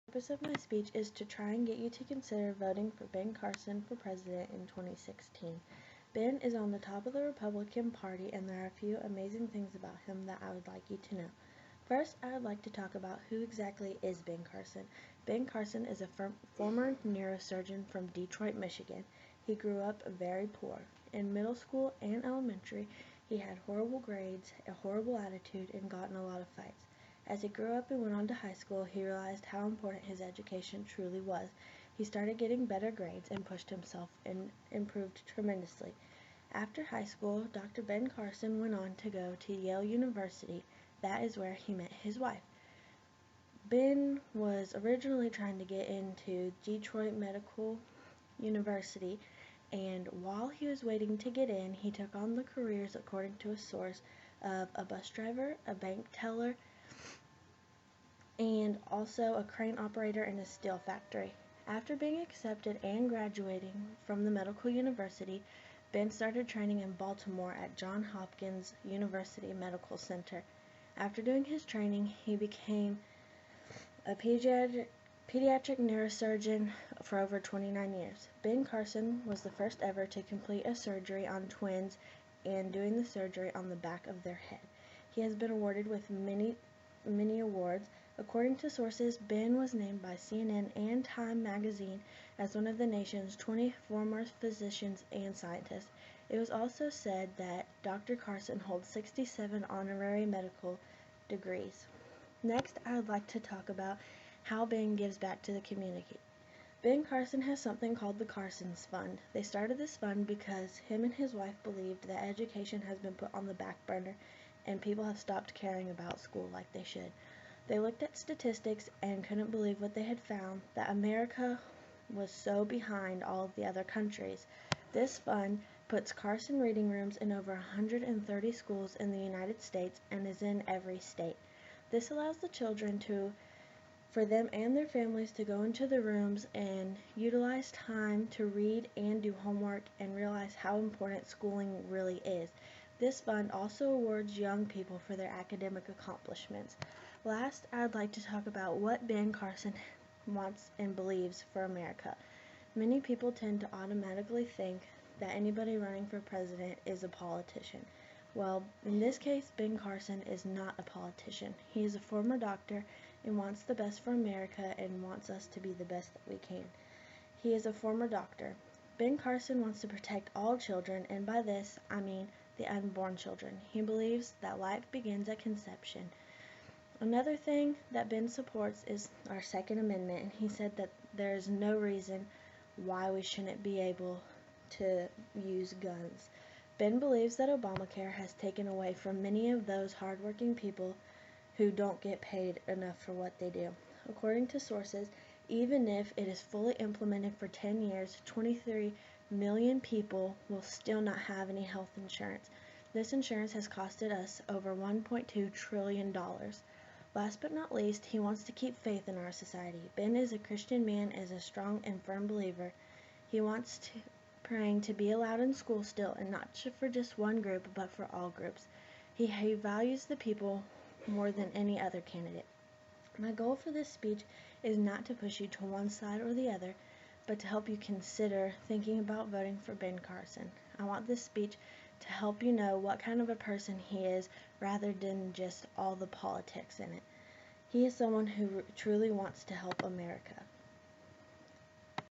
The purpose of my speech is to try and get you to consider voting for Ben Carson for president in 2016. Ben is on the top of the Republican Party, and there are a few amazing things about him that I would like you to know. First, I would like to talk about who exactly is Ben Carson. Ben Carson is a former neurosurgeon from Detroit, Michigan. He grew up very poor. In middle school and elementary, he had horrible grades, a horrible attitude, and got in a lot of fights. As he grew up and went on to high school, he realized how important his education truly was. He started getting better grades and pushed himself and improved tremendously. After high school, Dr. Ben Carson went on to go to Yale University. That is where he met his wife. Ben was originally trying to get into Detroit Medical University, and while he was waiting to get in, he took on the careers, according to a source, of a bus driver, a bank teller, and also a crane operator in a steel factory. After being accepted and graduating from the medical university, Ben started training in Baltimore at Johns Hopkins University Medical Center. After doing his training, he became a pediatric neurosurgeon for over 29 years. Ben Carson was the first ever to complete a surgery on twins and doing the surgery on the back of their head. He has been awarded with many awards. According to sources, Ben was named by CNN and Time magazine as one of the nation's 20 foremost physicians and scientists. It was also said that Dr. Carson holds 67 honorary medical degrees. Next, I would like to talk about how Ben gives back to the community. Ben Carson has something called the Carson's Fund. They started this fund because him and his wife believed that education has been put on the back burner and people have stopped caring about school like they should. They looked at statistics and couldn't believe what they had found, that America was so behind all of the other countries. This fund puts Carson reading rooms in over 130 schools in the United States and is in every state. This allows the children for them and their families to go into the rooms and utilize time to read and do homework and realize how important schooling really is. This fund also awards young people for their academic accomplishments. Last, I'd like to talk about what Ben Carson wants and believes for America. Many people tend to automatically think that anybody running for president is a politician. Well, in this case, Ben Carson is not a politician. He is a former doctor and wants the best for America and wants us to be the best that we can. He is a former doctor. Ben Carson wants to protect all children, and by this, I mean the unborn children. He believes that life begins at conception. Another thing that Ben supports is our Second Amendment, and he said that there is no reason why we shouldn't be able to use guns. Ben believes that Obamacare has taken away from many of those hardworking people who don't get paid enough for what they do. According to sources, even if it is fully implemented for 10 years, 23 million people will still not have any health insurance. This insurance has costed us over $1.2 trillion. Last but not least, he wants to keep faith in our society. Ben is a Christian man, is a strong and firm believer. He wants praying to be allowed in school still, and not for just one group, but for all groups. He values the people more than any other candidate. My goal for this speech is not to push you to one side or the other, but to help you consider thinking about voting for Ben Carson. I want this speech to help you know what kind of a person he is rather than just all the politics in it. He is someone who truly wants to help America.